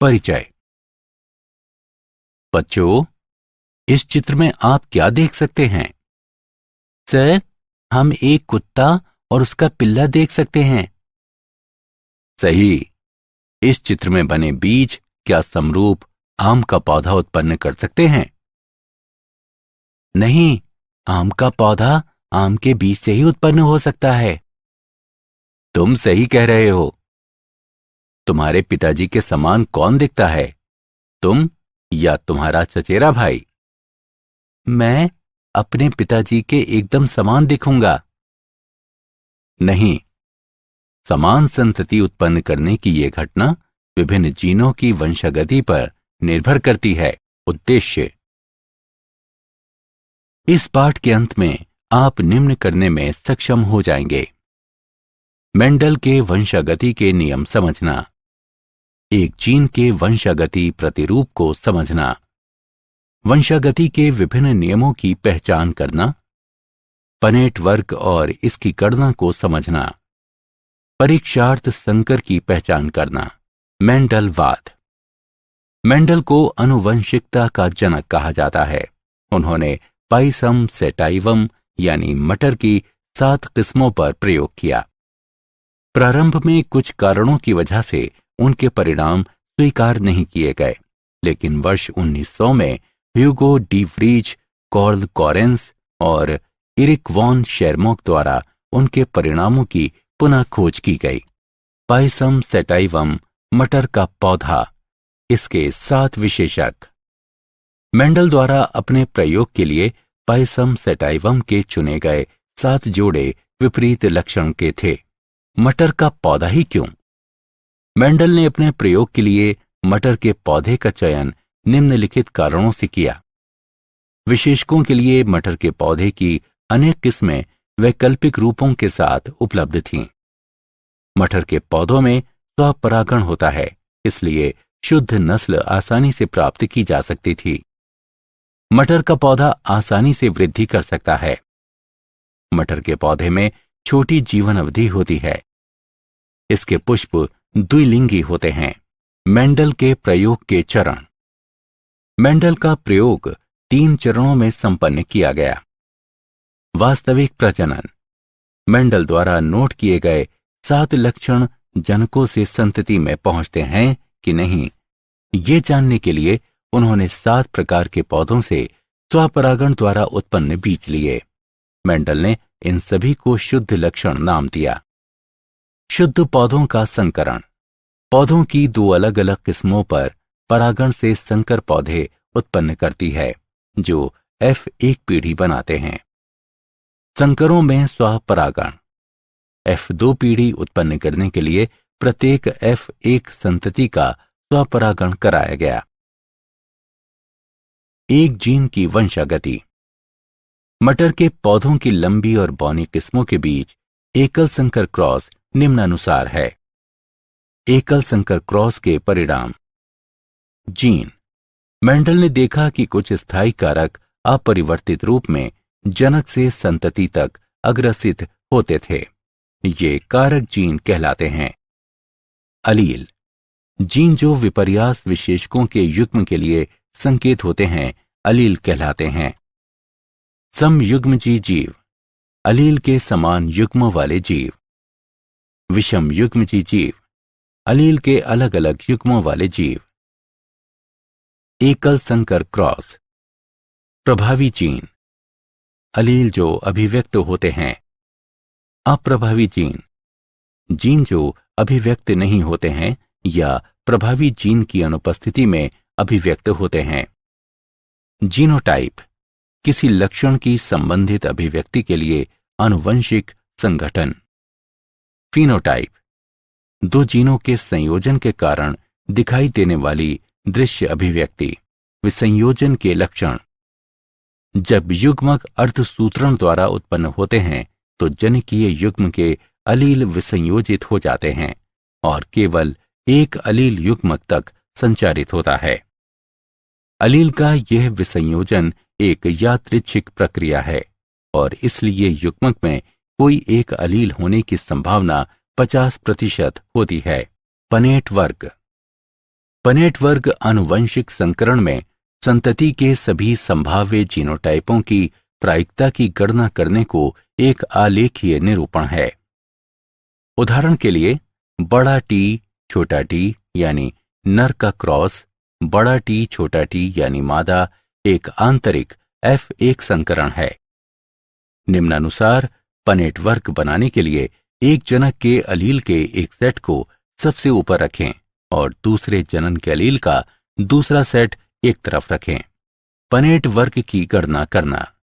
परिचय। बच्चों, इस चित्र में आप क्या देख सकते हैं? सर, हम एक कुत्ता और उसका पिल्ला देख सकते हैं। सही। इस चित्र में बने बीज क्या समरूप आम का पौधा उत्पन्न कर सकते हैं? नहीं, आम का पौधा आम के बीज से ही उत्पन्न हो सकता है। तुम सही कह रहे हो। तुम्हारे पिताजी के समान कौन दिखता है, तुम या तुम्हारा चचेरा भाई? मैं अपने पिताजी के एकदम समान दिखूंगा। नहीं, समान संतति उत्पन्न करने की यह घटना विभिन्न जीनों की वंशागति पर निर्भर करती है। उद्देश्य। इस पाठ के अंत में आप निम्न करने में सक्षम हो जाएंगे: मेंडल के वंशागति के नियम समझना, एक जीन के वंशागति प्रतिरूप को समझना, वंशागति के विभिन्न नियमों की पहचान करना, पनेट वर्ग और इसकी गणना को समझना, परीक्षार्थ संकर की पहचान करना। मेंडलवाद। मेंडल को आनुवंशिकता का जनक कहा जाता है। उन्होंने पाइसम सेटाइवम यानी मटर की 7 किस्मों पर प्रयोग किया। प्रारंभ में कुछ कारणों की वजह से उनके परिणाम स्वीकार नहीं किए गए, लेकिन वर्ष 1900 में Hugo de Vries, curl Correns और इरिक वॉन शेरमॉक द्वारा उनके परिणामों की पुनः खोज की गई। पाइसम सेटाइवम मटर का पौधा, इसके 7 विशेषक। मेंडल द्वारा अपने प्रयोग के लिए पाइसम सेटाइवम के चुने गए 7 जोड़े विपरीत लक्षण के थे। मटर का पौधा ही क्यों? मेंडल ने अपने प्रयोग के लिए मटर के पौधे का चयन निम्नलिखित कारणों से किया। विशेषकों के लिए मटर के पौधे की अनेक किस्में वैकल्पिक रूपों के साथ उपलब्ध थीं। मटर के पौधों में स्वपरागण होता है, इसलिए शुद्ध नस्ल आसानी से प्राप्त की जा सकती थी। मटर का पौधा आसानी से वृद्धि कर सकता है। मटर के पौधे में छोटी जीवन अवधि होती है। इसके पुष्प द्विलिंगी होते हैं। मेंडल के प्रयोग के चरण। मेंडल का प्रयोग 3 चरणों में संपन्न किया गया। वास्तविक प्रजनन। मेंडल द्वारा नोट किए गए 7 लक्षण जनकों से संतति में पहुंचते हैं कि नहीं, ये जानने के लिए उन्होंने 7 प्रकार के पौधों से स्वपरागण द्वारा उत्पन्न बीज लिए। मेंडल ने इन सभी को शुद्ध लक्षण नाम दिया। शुद्ध पौधों का संकरण। पौधों की 2 अलग अलग किस्मों पर परागण से संकर पौधे उत्पन्न करती है, जो F1 पीढ़ी बनाते हैं। संकरों में स्वपरागण। F2 पीढ़ी उत्पन्न करने के लिए प्रत्येक F1 संतति का स्वपरागण कराया गया। एक जीन की वंशागति। मटर के पौधों की लंबी और बौनी किस्मों के बीच एकल संकर क्रॉस निम्नानुसार है। एकल संकर क्रॉस के परिणाम। जीन। मेंडल ने देखा कि कुछ स्थायी कारक अपरिवर्तित रूप में जनक से संतति तक अग्रसित होते थे। ये कारक जीन कहलाते हैं। अलील। जीन जो विपर्यास विशेषकों के युग्म के लिए संकेत होते हैं, अलील कहलाते हैं। समयुग्मजी जीव। अलील के समान युग्म वाले जीव। विषम युग्मजी जीव। अलील के अलग अलग युग्मों वाले जीव। एकल संकर क्रॉस। प्रभावी जीन। अलील जो अभिव्यक्त होते हैं। अप्रभावी जीन। जीन जो अभिव्यक्त नहीं होते हैं या प्रभावी जीन की अनुपस्थिति में अभिव्यक्त होते हैं। जीनोटाइप। किसी लक्षण की संबंधित अभिव्यक्ति के लिए आनुवंशिक संगठन। फिनोटाइप। 2 जीनों के संयोजन के कारण दिखाई देने वाली दृश्य अभिव्यक्ति, विसंयोजन के लक्षण। जब युग्मक अर्धसूत्रण द्वारा उत्पन्न होते हैं तो जनकीय युग्म के अलील विसंयोजित हो जाते हैं और केवल एक अलील युग्मक तक संचारित होता है। अलील का यह विसंयोजन एक यादृच्छिक प्रक्रिया है और इसलिए युग्मक में कोई एक अलील होने की संभावना 50% होती है। पनेट वर्ग। पनेट वर्ग आनुवंशिक संकरण में संतति के सभी संभाव्य जीनोटाइपों की प्रायिकता की गणना करने को एक आलेखीय निरूपण है। उदाहरण के लिए बड़ा टी छोटा टी यानी नर का क्रॉस, बड़ा टी छोटा टी यानी मादा एक आंतरिक F1 संकरण है। निम्नानुसार पनेट वर्ग बनाने के लिए एक जनक के अलील के एक सेट को सबसे ऊपर रखें और दूसरे जनन के अलील का दूसरा सेट एक तरफ रखें। पनेट वर्ग की गणना करना।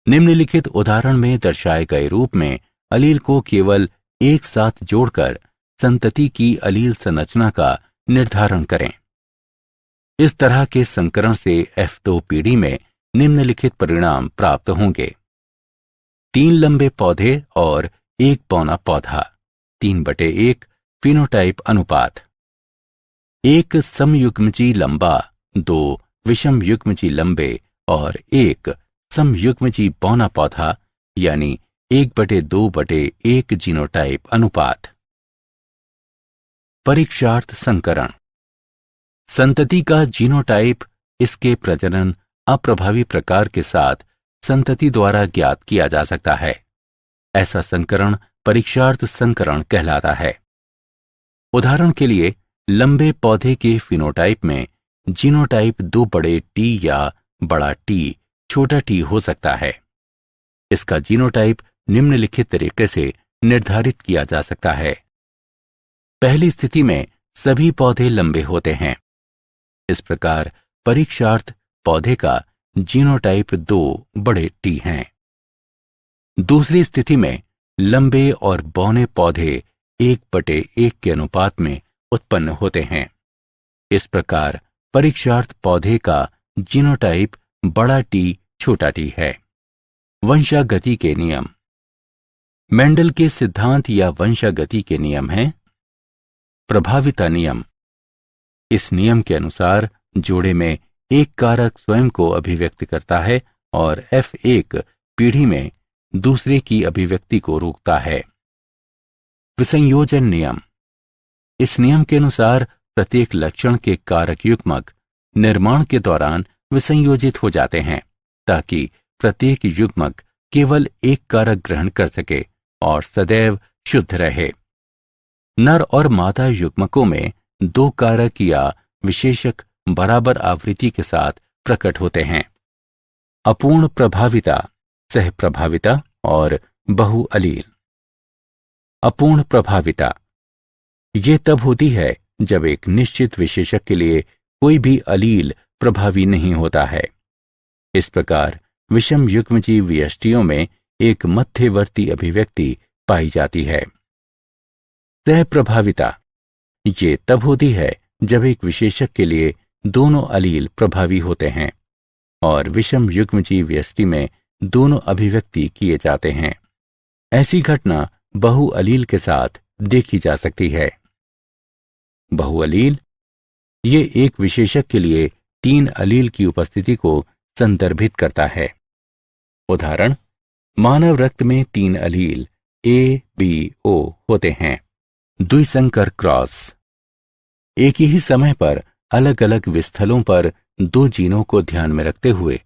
निम्नलिखित उदाहरण में दर्शाए गए रूप में अलील को केवल एक साथ जोड़कर संतति की अलील संरचना का निर्धारण करें। इस तरह के संकरण से F2 पीढ़ी में निम्नलिखित परिणाम प्राप्त होंगे: 3 लंबे पौधे और 1 पौना पौधा, 3/1 फिनोटाइप अनुपात, 1 समयुग्मजी लंबा, 2 विषमयुग्मजी लंबे और 1 समयुग्मजी पौना पौधा यानी 1/2/1 जीनोटाइप अनुपात। परीक्षार्थ संकरण। संतति का जीनोटाइप इसके प्रजनन अप्रभावी प्रकार के साथ संतति द्वारा ज्ञात किया जा सकता है। ऐसा संकरण परीक्षार्थ संकरण कहलाता है। उदाहरण के लिए लंबे पौधे के फिनोटाइप में जीनोटाइप 2 बड़े टी या बड़ा टी छोटा टी हो सकता है। इसका जीनोटाइप निम्नलिखित तरीके से निर्धारित किया जा सकता है। पहली स्थिति में सभी पौधे लंबे होते हैं। इस प्रकार परीक्षार्थ पौधे का जीनोटाइप 2 बड़े टी हैं। दूसरी स्थिति में लंबे और बौने पौधे 1/1 के अनुपात में उत्पन्न होते हैं। इस प्रकार परीक्षार्थ पौधे का जीनोटाइप बड़ा टी छोटा टी है। वंशागति के नियम। मेंडल के सिद्धांत या वंशागति के नियम हैं: प्रभाविता नियम। इस नियम के अनुसार जोड़े में एक कारक स्वयं को अभिव्यक्त करता है और F1 पीढ़ी में दूसरे की अभिव्यक्ति को रोकता है। विसंयोजन नियम। इस नियम के अनुसार प्रत्येक लक्षण के कारक युग्मक निर्माण के दौरान विसंयोजित हो जाते हैं ताकि प्रत्येक युग्मक केवल एक कारक ग्रहण कर सके और सदैव शुद्ध रहे। नर और मादा युग्मकों में 2 कारक या विशेषक बराबर आवृत्ति के साथ प्रकट होते हैं। अपूर्ण प्रभाविता, सह प्रभाविता और बहु अलील। अपूर्ण प्रभाविता ये तब होती है जब एक निश्चित विशेषक के लिए कोई भी अलील प्रभावी नहीं होता है। इस प्रकार विषम युग्मजीव व्यष्टियों में एक मध्यवर्ती अभिव्यक्ति पाई जाती है। सह प्रभाविता ये तब होती है जब एक विशेषक के लिए दोनों अलील प्रभावी होते हैं और विषम युग्मजीव व्यष्टि में दोनों अभिव्यक्ति किए जाते हैं। ऐसी घटना बहु अलील के साथ देखी जा सकती है। बहुअलील ये एक विशेषक के लिए 3 अलील की उपस्थिति को संदर्भित करता है। उदाहरण, मानव रक्त में 3 अलील A, B, O होते हैं। द्विसंकर क्रॉस। एक ही समय पर अलग अलग विस्थलों पर 2 जीनों को ध्यान में रखते हुए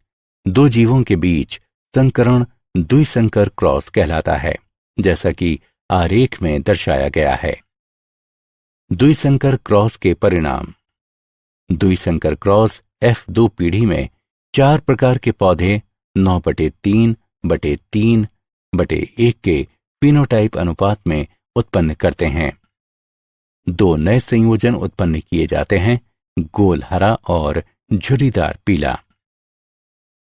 2 जीवों के बीच संकरण द्विसंकर क्रॉस कहलाता है, जैसा कि आरेख में दर्शाया गया है। द्विसंकर क्रॉस के परिणाम। द्विसंकर क्रॉस F2 पीढ़ी में 4 प्रकार के पौधे 9/3/3/1 के फिनोटाइप अनुपात में उत्पन्न करते हैं। 2 नए संयोजन उत्पन्न किए जाते हैं, गोल हरा और झुर्रीदार पीला।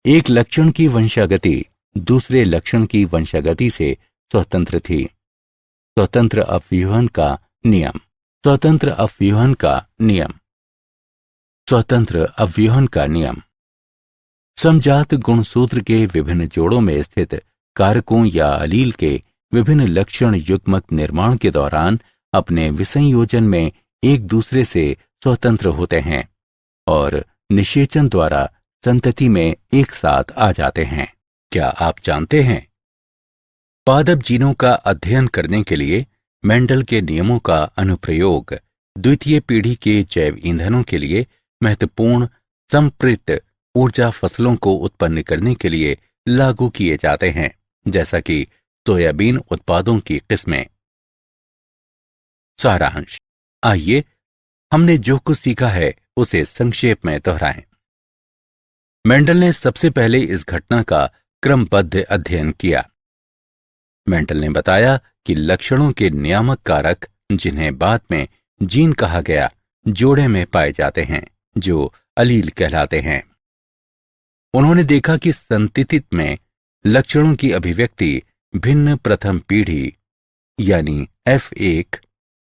एक लक्षण की वंशागति दूसरे लक्षण की वंशागति से स्वतंत्र थी। स्वतंत्र अपव्यूहन का नियम। स्वतंत्र अपव्यूहन का नियम। स्वतंत्र अपव्यूहन का नियम समजात गुणसूत्र के विभिन्न जोड़ों में स्थित कारकों या अलील के विभिन्न लक्षण युग्मक निर्माण के दौरान अपने विसंयोजन में एक दूसरे से स्वतंत्र होते हैं और निषेचन द्वारा संतति में एक साथ आ जाते हैं। क्या आप जानते हैं? पादप जीनों का अध्ययन करने के लिए मेंडल के नियमों का अनुप्रयोग द्वितीय पीढ़ी के जैव ईंधनों के लिए महत्वपूर्ण संपृक्त ऊर्जा फसलों को उत्पन्न करने के लिए लागू किए जाते हैं, जैसा कि सोयाबीन उत्पादों की किस्में। सारांश। आइए हमने जो कुछ सीखा है उसे संक्षेप में दोहराएं। मेंडल ने सबसे पहले इस घटना का क्रमबद्ध अध्ययन किया। मेंडल ने बताया कि लक्षणों के नियामक कारक, जिन्हें बाद में जीन कहा गया, जोड़े में पाए जाते हैं, जो अलील कहलाते हैं। उन्होंने देखा कि संतति में लक्षणों की अभिव्यक्ति भिन्न प्रथम पीढ़ी यानी F1,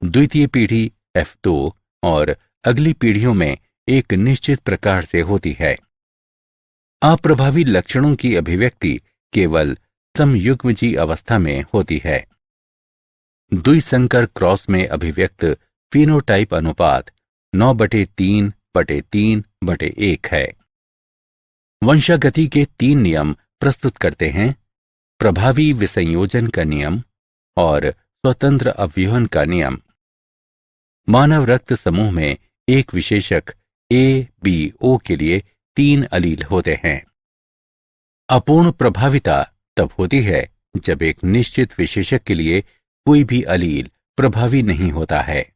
द्वितीय पीढ़ी F2 और अगली पीढ़ियों में एक निश्चित प्रकार से होती है। अप्रभावी लक्षणों की अभिव्यक्ति केवल समयुग्मजी अवस्था में होती है। द्विसंकर क्रॉस में अभिव्यक्त फिनोटाइप अनुपात 9/3/3/1 है। वंशागति के 3 नियम प्रस्तुत करते हैं: प्रभावी विसंयोजन का नियम और स्वतंत्र अवयवन का नियम। मानव रक्त समूह में एक विशेषक ABO के लिए 3 अलील होते हैं। अपूर्ण प्रभाविता तब होती है जब एक निश्चित विशेषक के लिए कोई भी अलील प्रभावी नहीं होता है।